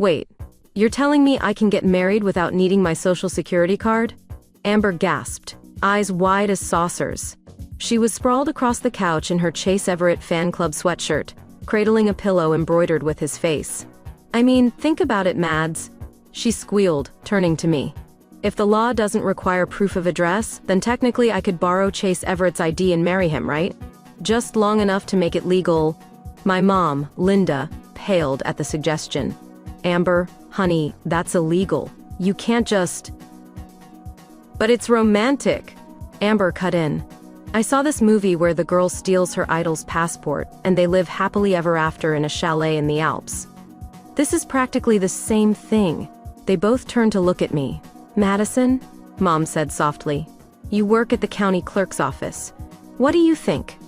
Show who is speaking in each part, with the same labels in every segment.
Speaker 1: Wait, you're telling me I can get married without needing my social security card? Amber gasped, eyes wide as saucers. She was sprawled across the couch in her Chase Everett fan club sweatshirt, cradling a pillow embroidered with his face. I mean, think about it, Mads. She squealed, turning to me. If the law doesn't require proof of address, then technically I could borrow Chase Everett's ID and marry him, right? Just long enough to make it legal. My mom, Linda, paled at the suggestion. Amber, honey, that's illegal. You can't just... But it's romantic. Amber cut in. I saw this movie where the girl steals her idol's passport, and they live happily ever after in a chalet in the Alps. This is practically the same thing. They both turned to look at me. Madison? Mom said softly. You work at the county clerk's office. What do you think?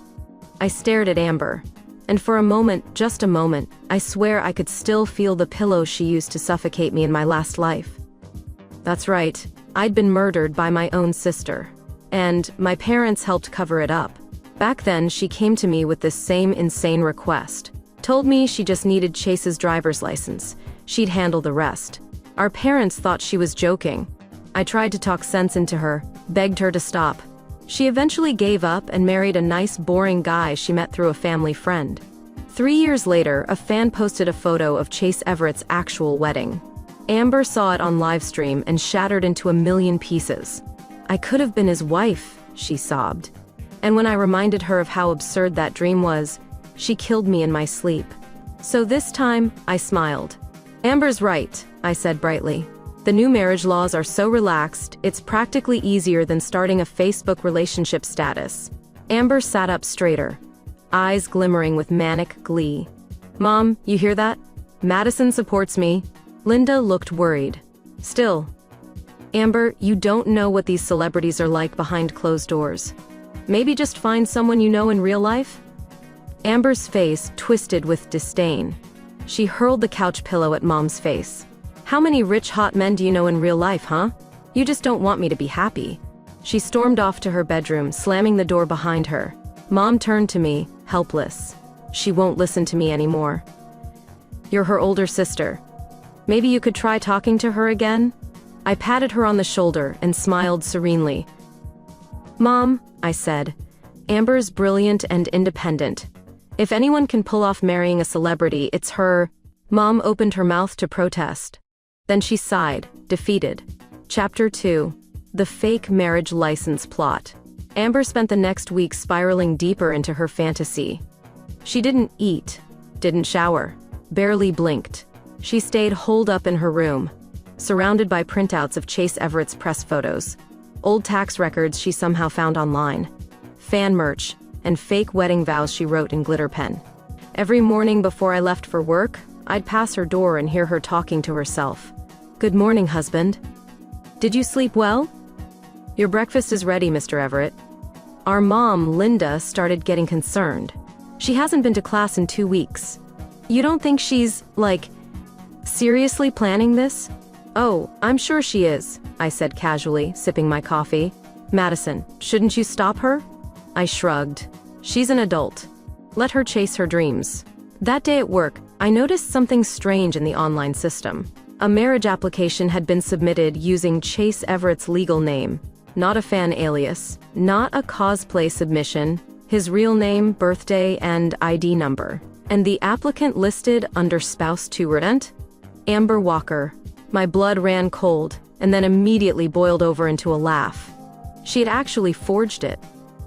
Speaker 1: I stared at Amber. And for a moment, just a moment, I swear I could still feel the pillow she used to suffocate me in my last life. That's right. I'd been murdered by my own sister. And my parents helped cover it up. Back then, she came to me with this same insane request. Told me she just needed Chase's driver's license. She'd handle the rest. Our parents thought she was joking. I tried to talk sense into her, begged her to stop. She eventually gave up and married a nice, boring guy she met through a family friend. 3 years later, a fan posted a photo of Chase Everett's actual wedding. Amber saw it on livestream and shattered into a million pieces. I could have been his wife, she sobbed. And when I reminded her of how absurd that dream was, she killed me in my sleep. So this time, I smiled. Amber's right, I said brightly. The new marriage laws are so relaxed, it's practically easier than starting a Facebook relationship status. Amber sat up straighter, eyes glimmering with manic glee. Mom, you hear that? Madison supports me. Linda looked worried. Still. Amber, you don't know what these celebrities are like behind closed doors. Maybe just find someone you know in real life? Amber's face twisted with disdain. She hurled the couch pillow at Mom's face. How many rich hot men do you know in real life, huh? You just don't want me to be happy. She stormed off to her bedroom, slamming the door behind her. Mom turned to me, helpless. She won't listen to me anymore. You're her older sister. Maybe you could try talking to her again? I patted her on the shoulder and smiled serenely. Mom, I said, Amber's brilliant and independent. If anyone can pull off marrying a celebrity, it's her. Mom opened her mouth to protest. Then she sighed, defeated. Chapter 2. The Fake Marriage License Plot. Amber spent the next week spiraling deeper into her fantasy. She didn't eat, didn't shower, barely blinked. She stayed holed up in her room, surrounded by printouts of Chase Everett's press photos, old tax records she somehow found online, fan merch, and fake wedding vows she wrote in glitter pen. Every morning before I left for work, I'd pass her door and hear her talking to herself. Good morning, husband. Did you sleep well? Your breakfast is ready, Mr. Everett. Our mom, Linda, started getting concerned. She hasn't been to class in 2 weeks. You don't think she's, seriously planning this? Oh, I'm sure she is, I said casually, sipping my coffee. Madison, shouldn't you stop her? I shrugged. She's an adult. Let her chase her dreams. That day at work, I noticed something strange in the online system. A marriage application had been submitted using Chase Everett's legal name, not a fan alias, not a cosplay submission, his real name, birthday, and ID number. And the applicant listed under spouse to rent? Amber Walker. My blood ran cold, and then immediately boiled over into a laugh. She had actually forged it.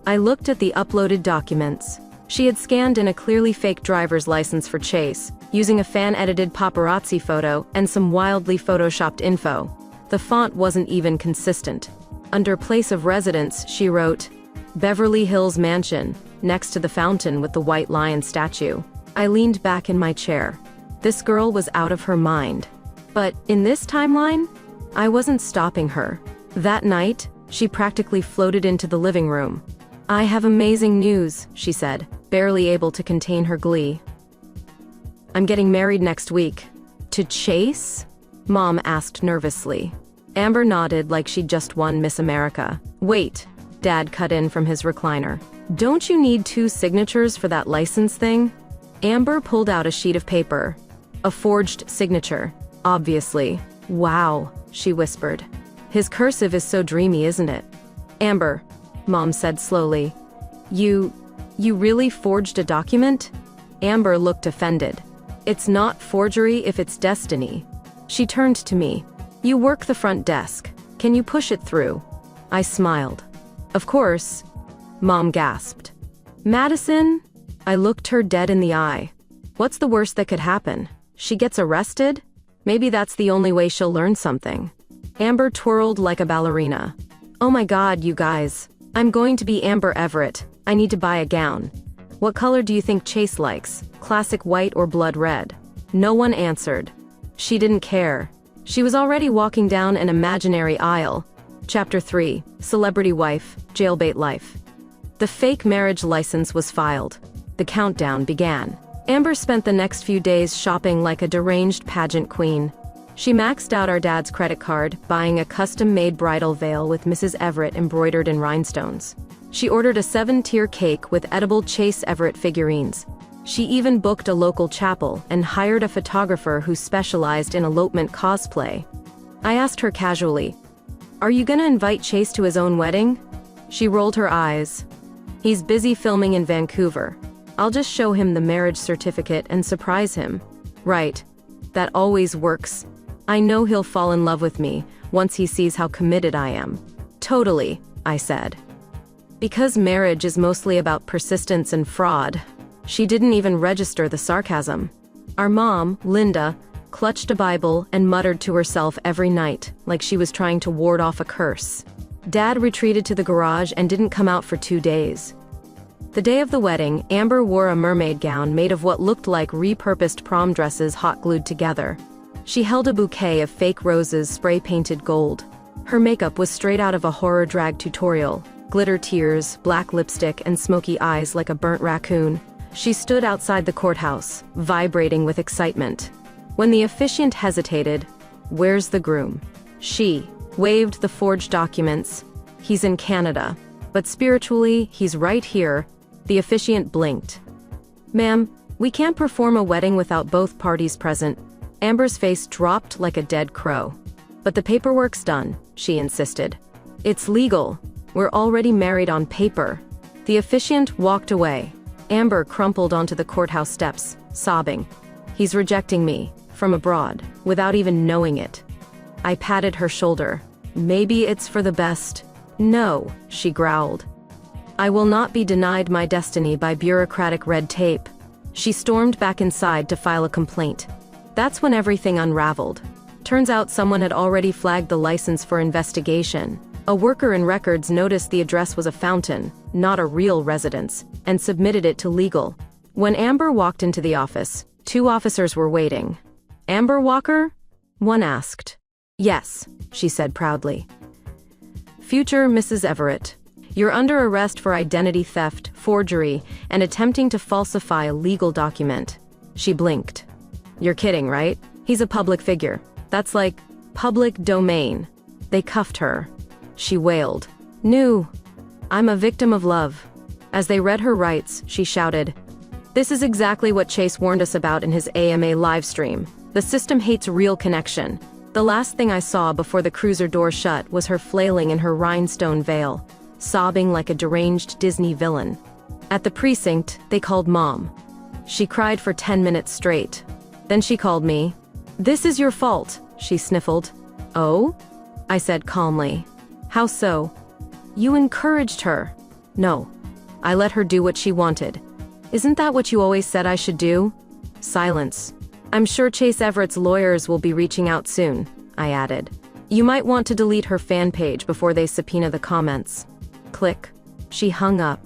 Speaker 1: I looked at the uploaded documents. She had scanned in a clearly fake driver's license for Chase, using a fan-edited paparazzi photo and some wildly photoshopped info. The font wasn't even consistent. Under place of residence, she wrote, Beverly Hills Mansion, next to the fountain with the white lion statue. I leaned back in my chair. This girl was out of her mind. But in this timeline, I wasn't stopping her. That night, she practically floated into the living room. I have amazing news, she said, barely able to contain her glee. I'm getting married next week. To Chase? Mom asked nervously. Amber nodded like she'd just won Miss America. Wait, Dad cut in from his recliner. Don't you need 2 signatures for that license thing? Amber pulled out a sheet of paper. A forged signature. Obviously. Wow, she whispered. His cursive is so dreamy, isn't it? Amber, Mom said slowly. You really forged a document? Amber looked offended. It's not forgery if it's destiny. She turned to me. You work the front desk. Can you push it through? I smiled. Of course. Mom gasped. Madison? I looked her dead in the eye. What's the worst that could happen? She gets arrested? Maybe that's the only way she'll learn something. Amber twirled like a ballerina. Oh my God, you guys. I'm going to be Amber Everett. I need to buy a gown. What color do you think Chase likes? Classic white or blood red? No one answered. She didn't care. She was already walking down an imaginary aisle. Chapter 3, Celebrity Wife, Jailbait Life. The fake marriage license was filed. The countdown began. Amber spent the next few days shopping like a deranged pageant queen. She maxed out our dad's credit card, buying a custom-made bridal veil with Mrs. Everett embroidered in rhinestones. She ordered a 7-tier cake with edible Chase Everett figurines. She even booked a local chapel and hired a photographer who specialized in elopement cosplay. I asked her casually, "Are you gonna invite Chase to his own wedding?" She rolled her eyes. "He's busy filming in Vancouver. I'll just show him the marriage certificate and surprise him." Right. That always works. I know he'll fall in love with me once he sees how committed I am. Totally, I said. Because marriage is mostly about persistence and fraud. She didn't even register the sarcasm. Our mom, Linda, clutched a Bible and muttered to herself every night, like she was trying to ward off a curse. Dad retreated to the garage and didn't come out for 2 days. The day of the wedding, Amber wore a mermaid gown made of what looked like repurposed prom dresses hot glued together. She held a bouquet of fake roses spray-painted gold. Her makeup was straight out of a horror drag tutorial. Glitter tears, black lipstick, and smoky eyes like a burnt raccoon. She stood outside the courthouse, vibrating with excitement. When the officiant hesitated, "Where's the groom?" She waved the forged documents. "He's in Canada. But spiritually, he's right here." The officiant blinked. "Ma'am, we can't perform a wedding without both parties present." Amber's face dropped like a dead crow. "But the paperwork's done," she insisted. "It's legal. We're already married on paper." The officiant walked away. Amber crumpled onto the courthouse steps, sobbing. "He's rejecting me, from abroad, without even knowing it." I patted her shoulder. "Maybe it's for the best." "No," she growled. "I will not be denied my destiny by bureaucratic red tape." She stormed back inside to file a complaint. That's when everything unraveled. Turns out someone had already flagged the license for investigation. A worker in records noticed the address was a fountain, not a real residence, and submitted it to legal. When Amber walked into the office, 2 officers were waiting. "Amber Walker?" one asked. "Yes," she said proudly. "Future Mrs. Everett, you're under arrest for identity theft, forgery, and attempting to falsify a legal document." She blinked. "You're kidding, right? He's a public figure. That's like public domain." They cuffed her. She wailed. "No, I'm a victim of love." As they read her rights, she shouted, "This is exactly what Chase warned us about in his AMA livestream. The system hates real connection. The last thing I saw before the cruiser door shut was her flailing in her rhinestone veil, sobbing like a deranged Disney villain. At the precinct, they called Mom. She cried for 10 minutes straight. Then she called me. "This is your fault," she sniffled. "Oh?" I said calmly. "How so?" "You encouraged her." "No. I let her do what she wanted." "Isn't that what you always said I should do?" Silence. "I'm sure Chase Everett's lawyers will be reaching out soon," I added. "You might want to delete her fan page before they subpoena the comments." Click. She hung up.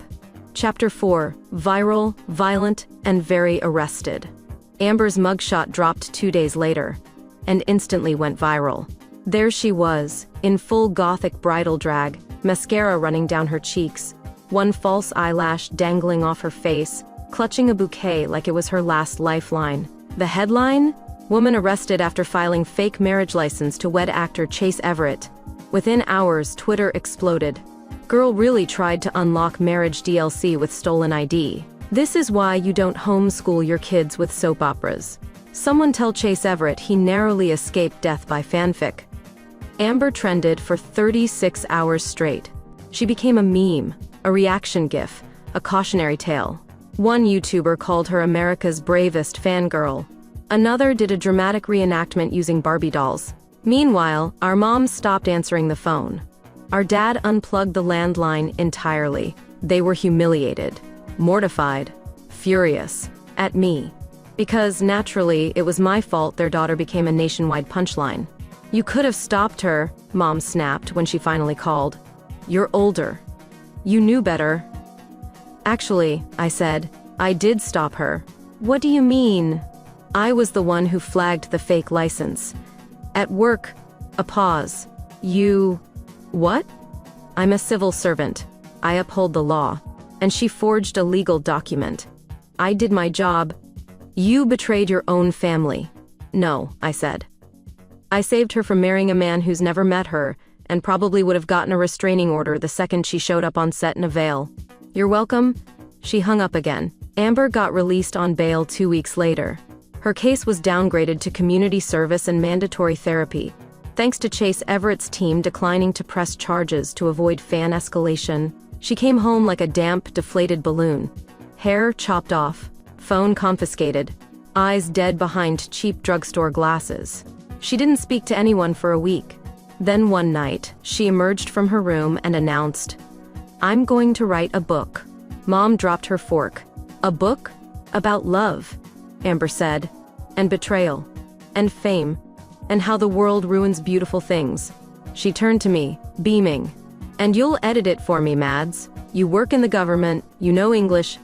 Speaker 1: Chapter 4, Viral, Violent, and Very Arrested. Amber's mugshot dropped 2 days later, and instantly went viral. There she was, in full gothic bridal drag, mascara running down her cheeks, one false eyelash dangling off her face, clutching a bouquet like it was her last lifeline. The headline? Woman arrested after filing fake marriage license to wed actor Chase Everett. Within hours, Twitter exploded. Girl really tried to unlock marriage DLC with stolen ID. This is why you don't homeschool your kids with soap operas. Someone tell Chase Everett he narrowly escaped death by fanfic. Amber trended for 36 hours straight. She became a meme, a reaction gif, a cautionary tale. One YouTuber called her America's bravest fangirl. Another did a dramatic reenactment using Barbie dolls. Meanwhile, our mom stopped answering the phone. Our dad unplugged the landline entirely. They were humiliated, mortified, furious, at me. Because, naturally, it was my fault their daughter became a nationwide punchline. You could have stopped her, Mom snapped when she finally called. You're older. You knew better. Actually, I said, I did stop her. What do you mean? I was the one who flagged the fake license. At work, a pause. You... What? I'm a civil servant. I uphold the law. And she forged a legal document. I did my job. You betrayed your own family. No, I said. I saved her from marrying a man who's never met her, and probably would have gotten a restraining order the second she showed up on set in a veil. You're welcome. She hung up again. Amber got released on bail 2 weeks later. Her case was downgraded to community service and mandatory therapy, thanks to Chase Everett's team declining to press charges to avoid fan escalation. She came home like a damp, deflated balloon. Hair chopped off, phone confiscated, eyes dead behind cheap drugstore glasses. She didn't speak to anyone for a week. Then one night, she emerged from her room and announced, I'm going to write a book. Mom dropped her fork. A book? About love, Amber said, and betrayal, and fame, and how the world ruins beautiful things. She turned to me, beaming. And you'll edit it for me, Mads. You work in the government, you know English.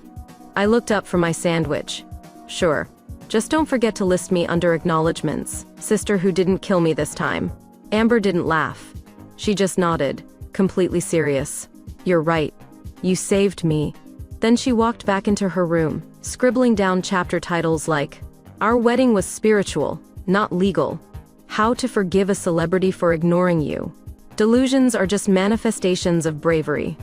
Speaker 1: I looked up from my sandwich. Sure. Just don't forget to list me under acknowledgements, sister who didn't kill me this time. Amber didn't laugh. She just nodded, completely serious. You're right. You saved me. Then she walked back into her room, scribbling down chapter titles like, Our wedding was spiritual, not legal. How to forgive a celebrity for ignoring you. Delusions are just manifestations of bravery.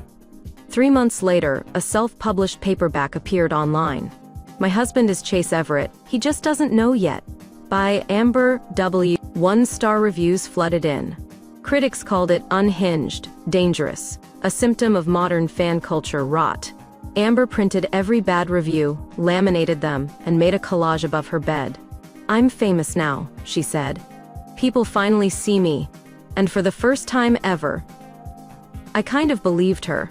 Speaker 1: 3 months later, a self-published paperback appeared online. My husband is Chase Everett, he just doesn't know yet. By Amber W. 1-star reviews flooded in. Critics called it unhinged, dangerous, a symptom of modern fan culture rot. Amber printed every bad review, laminated them, and made a collage above her bed. I'm famous now, she said. People finally see me. And for the first time ever. I kind of believed her.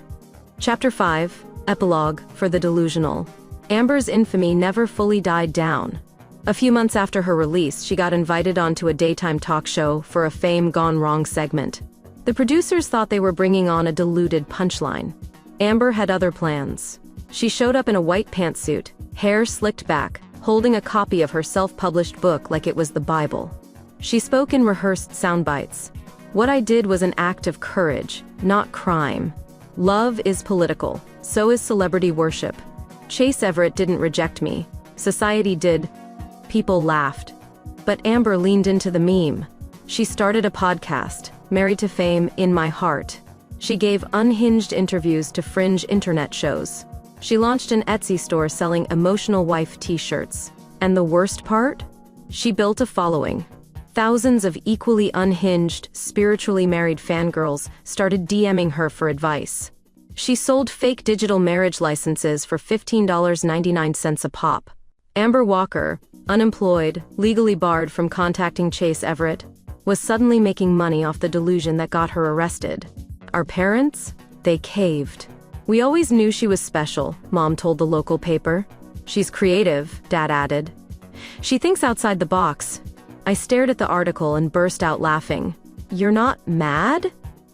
Speaker 1: Chapter 5, Epilogue for the Delusional. Amber's infamy never fully died down. A few months after her release, she got invited onto a daytime talk show for a Fame Gone Wrong segment. The producers thought they were bringing on a diluted punchline. Amber had other plans. She showed up in a white pantsuit, hair slicked back, holding a copy of her self-published book like it was the Bible. She spoke in rehearsed sound bites. What I did was an act of courage, not crime. Love is political, so is celebrity worship. Chase Everett didn't reject me. Society did. People laughed. But Amber leaned into the meme. She started a podcast, Married to Fame in My Heart. She gave unhinged interviews to fringe internet shows. She launched an Etsy store selling emotional wife t-shirts. And the worst part? She built a following. Thousands of equally unhinged, spiritually married fangirls started DMing her for advice. She sold fake digital marriage licenses for $15.99 a pop. Amber Walker, unemployed, legally barred from contacting Chase Everett, was suddenly making money off the delusion that got her arrested. Our parents? They caved. We always knew she was special, Mom told the local paper. She's creative, Dad added. She thinks outside the box. I stared at the article and burst out laughing. You're not mad?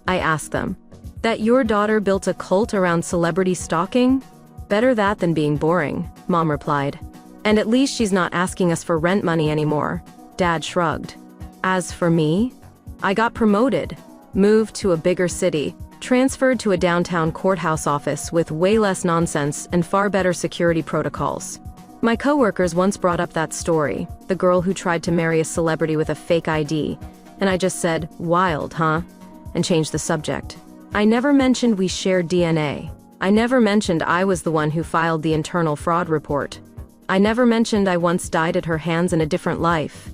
Speaker 1: I asked them. That your daughter built a cult around celebrity stalking? Better that than being boring, Mom replied. And at least she's not asking us for rent money anymore, Dad shrugged. As for me, I got promoted, moved to a bigger city, transferred to a downtown courthouse office with way less nonsense and far better security protocols. My coworkers once brought up that story, the girl who tried to marry a celebrity with a fake ID, and I just said, wild, huh? And changed the subject. I never mentioned we shared DNA. I never mentioned I was the one who filed the internal fraud report. I never mentioned I once died at her hands in a different life.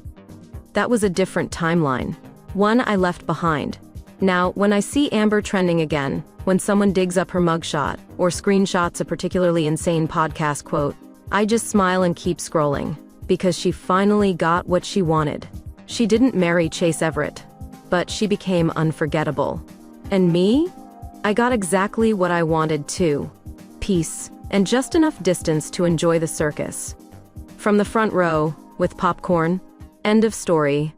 Speaker 1: That was a different timeline. One I left behind. Now, when I see Amber trending again, when someone digs up her mugshot, or screenshots a particularly insane podcast quote, I just smile and keep scrolling. Because she finally got what she wanted. She didn't marry Chase Everett. But she became unforgettable. And me? I got exactly what I wanted too. Peace, and just enough distance to enjoy the circus. From the front row, with popcorn. End of story.